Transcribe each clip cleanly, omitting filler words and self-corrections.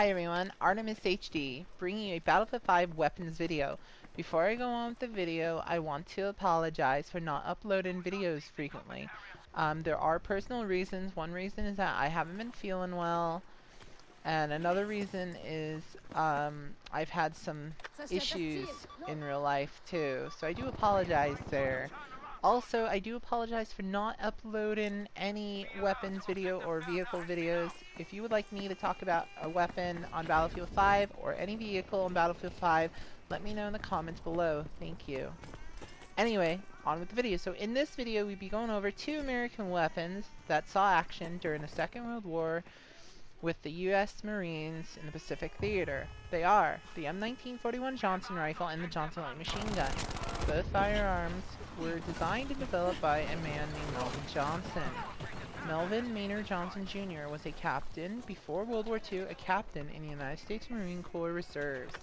Hi everyone, Artemis HD, bringing you a Battlefield 5 weapons video. Before I go on with the video, I want to apologize for not uploading videos frequently. There are personal reasons. One reason is that I haven't been feeling well, and another reason is I've had some issues in real life too, so I do apologize there. Also, I do apologize for not uploading any weapons video or vehicle videos. If you would like me to talk about a weapon on Battlefield 5 or any vehicle on Battlefield 5, let me know in the comments below. Thank you. Anyway, on with the video. So in this video, we'll be going over two American weapons that saw action during the Second World War with the U.S. Marines in the Pacific Theater. They are the M1941 Johnson Rifle and the Johnson Light Machine Gun. Both firearms were designed and developed by a man named Melvin Johnson. Melvin Maynard Johnson Jr. was a captain before World War II, a captain in the United States Marine Corps Reserves.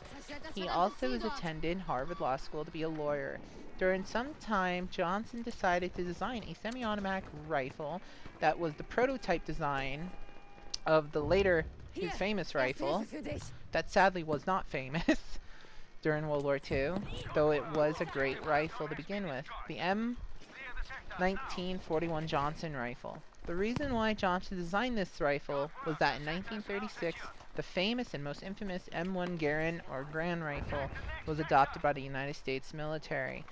He also attended Harvard Law School to be a lawyer. During some time, Johnson decided to design a semi-automatic rifle that was the prototype design of the later, his famous rifle, that sadly was not famous during World War II, though it was a great rifle to begin with, the M1941 Johnson Rifle. The reason why Johnson designed this rifle was that in 1936, the famous and most infamous M1 Garand or Grand Rifle was adopted by the United States military.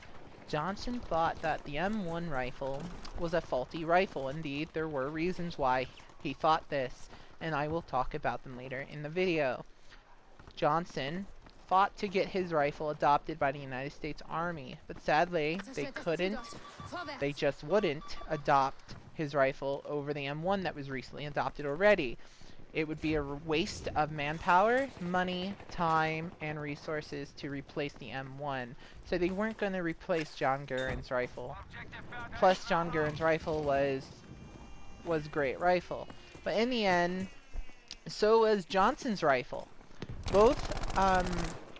Johnson thought that the M1 rifle was a faulty rifle. Indeed, there were reasons why he thought this, and I will talk about them later in the video. Johnson fought to get his rifle adopted by the United States Army, but sadly, they just wouldn't adopt his rifle over the M1 that was recently adopted already. It would be a waste of manpower, money, time, and resources to replace the M1. So they weren't going to replace John Garand's rifle. Plus, John Garand's rifle was a great rifle. But in the end, so was Johnson's rifle. Both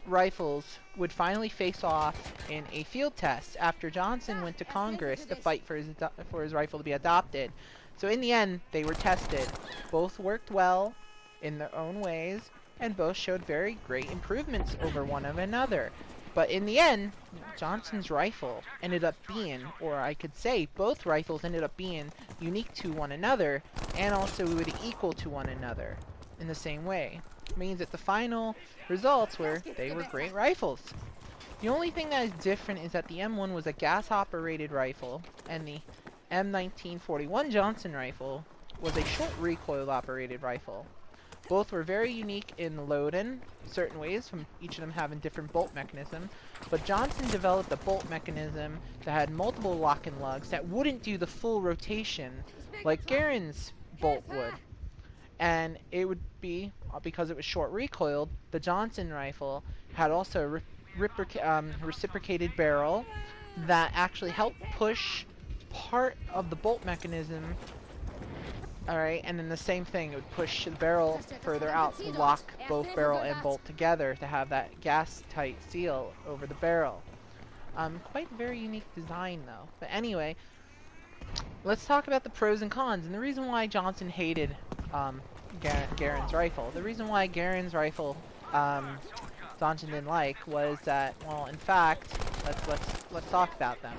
rifles would finally face off in a field test after Johnson went to Congress to fight for his rifle to be adopted. So in the end, they were tested. Both worked well in their own ways, and both showed very great improvements over one another. But in the end, Johnson's rifle ended up being, or I could say both rifles ended up being, unique to one another, and also would equal to one another in the same way. It means that the final results were they were great rifles. The only thing that is different is that the M1 was a gas-operated rifle, and the M1941 Johnson Rifle was a short recoil operated rifle. Both were very unique in loading certain ways, from each of them having different bolt mechanism, but Johnson developed a bolt mechanism that had multiple lock and lugs that wouldn't do the full rotation like Garand's bolt would. And it would be, because it was short recoiled, the Johnson rifle had also a reciprocated barrel that actually helped push part of the bolt mechanism. Alright, and then the same thing, it would push the barrel further out to lock both barrel and bolt together to have that gas-tight seal over the barrel. Quite a very unique design though. But anyway, let's talk about the pros and cons, and the reason why Johnson hated Garand's rifle. The reason why Garand's rifle Johnson didn't like was that, well, in fact, let's talk about them.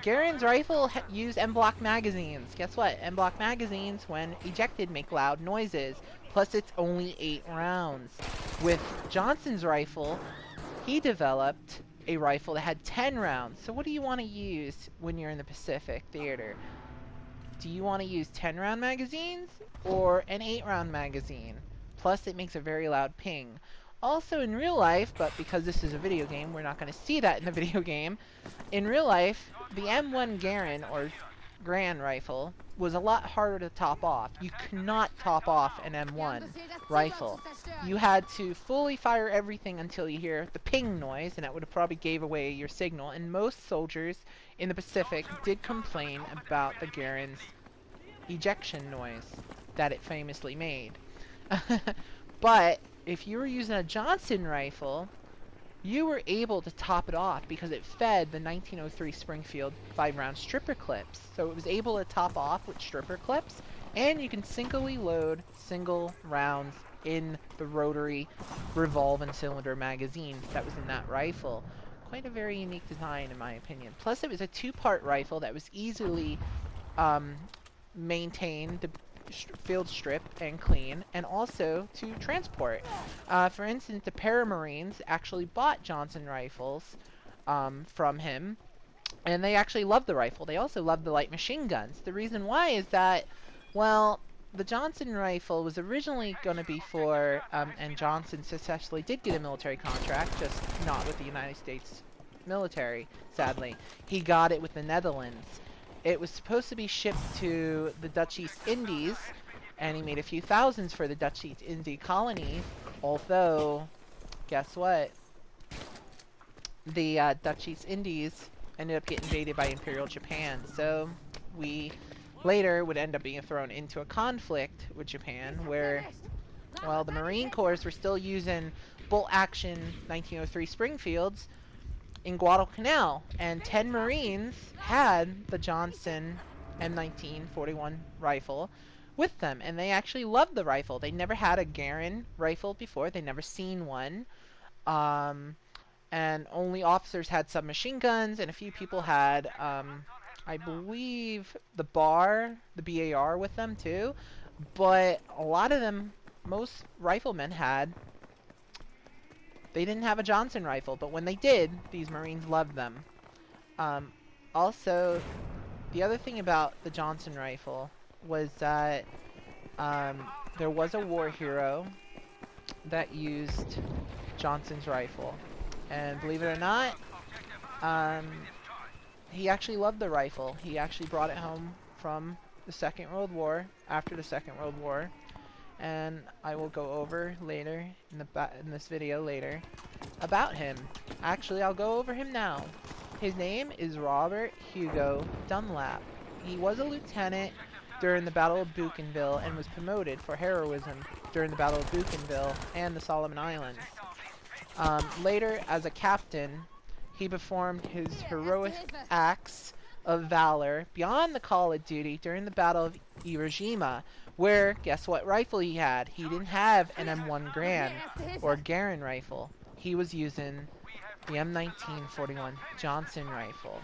Garand's rifle used M-block magazines. Guess what? M-block magazines, when ejected, make loud noises. Plus, it's only 8 rounds. With Johnson's rifle, he developed a rifle that had 10 rounds. So what do you want to use when you're in the Pacific Theater? Do you want to use 10-round magazines or an 8-round magazine? Plus, it makes a very loud ping. Also in real life, but because this is a video game, we're not going to see that in the video game. In real life, the M1 Garand, or Grand Rifle, was a lot harder to top off. You could not top off an M1 rifle. You had to fully fire everything until you hear the ping noise, and that would have probably gave away your signal. And most soldiers in the Pacific did complain about the Garand's ejection noise that it famously made. But if you were using a Johnson rifle, you were able to top it off because it fed the 1903 Springfield 5-round stripper clips. So it was able to top off with stripper clips, and you can singly load single rounds in the rotary revolving cylinder magazine that was in that rifle. Quite a very unique design in my opinion. Plus it was a two-part rifle that was easily maintained, the field strip and clean, and also to transport. For instance, the Paramarines actually bought Johnson rifles from him, and they actually loved the rifle. They also loved the light machine guns. The reason why is that, well, the Johnson rifle was originally going to be for, and Johnson successfully did get a military contract, just not with the United States military, sadly. He got it with the Netherlands. It was supposed to be shipped to the Dutch East Indies, and he made a few thousands for the Dutch East India colony, although, guess what? The Dutch East Indies ended up getting invaded by Imperial Japan, so we later would end up being thrown into a conflict with Japan where, well, the Marine Corps were still using bolt-action 1903 Springfields in Guadalcanal, and 10 Marines had the Johnson M1941 rifle with them, and they actually loved the rifle. They never had a Garand rifle before. They never seen one. And only officers had submachine guns, and a few people had, I believe, the BAR with them too. But a lot of them, most riflemen they didn't have a Johnson rifle, but when they did, these Marines loved them. Also, the other thing about the Johnson rifle was that there was a war hero that used Johnson's rifle. And believe it or not, he actually loved the rifle. He actually brought it home from the Second World War, after the Second World War. And I will go over later, in this video later, about him. Actually, I'll go over him now. His name is Robert Hugo Dunlap. He was a lieutenant during the Battle of Bougainville and was promoted for heroism during the Battle of Bougainville and the Solomon Islands. Later, as a captain, he performed his heroic acts of valor beyond the call of duty during the Battle of Iwo Jima, where, guess what rifle he had? He didn't have an M1 Garand or Garand rifle. He was using the M1941 Johnson Rifle.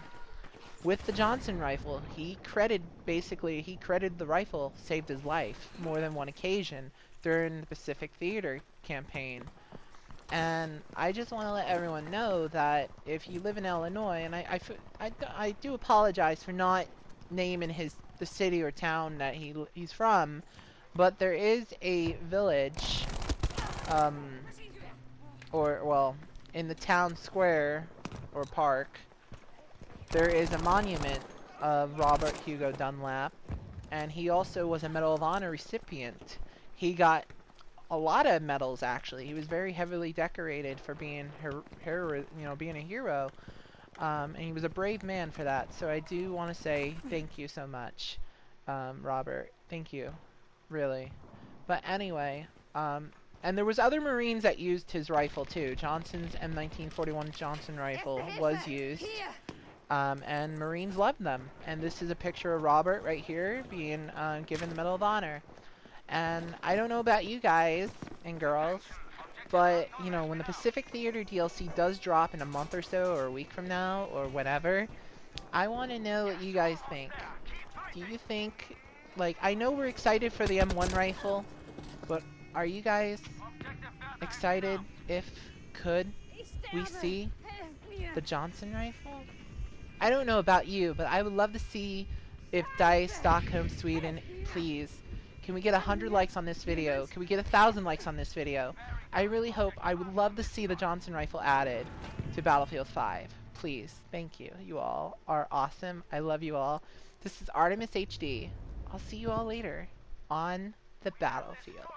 With the Johnson rifle, he credited the rifle saved his life more than one occasion during the Pacific Theater campaign. And I just want to let everyone know that if you live in Illinois, and I do apologize for not naming the city or town that he's from, but there is a village, in the town square or park, there is a monument of Robert Hugo Dunlap, and he also was a Medal of Honor recipient. He got a lot of medals, actually. He was very heavily decorated for being being a hero, and he was a brave man for that. So I do want to say thank you so much, Robert. Thank you, really. But anyway, and there was other Marines that used his rifle too. Johnson's M1941 Johnson Rifle was used, and Marines loved them. And this is a picture of Robert right here being given the Medal of Honor. And I don't know about you guys and girls, but, you know, when the Pacific Theater DLC does drop in a month or so, or a week from now, or whatever, I want to know what you guys think. Do you think, like, I know we're excited for the M1 rifle, but are you guys excited if we see the Johnson rifle? I don't know about you, but I would love to see if DICE Stockholm, Sweden, please, can we get 100 likes on this video? Can we get 1,000 likes on this video? I really would love to see the Johnson rifle added to Battlefield 5. Please, thank you. You all are awesome. I love you all. This is Artemis HD. I'll see you all later on the battlefield.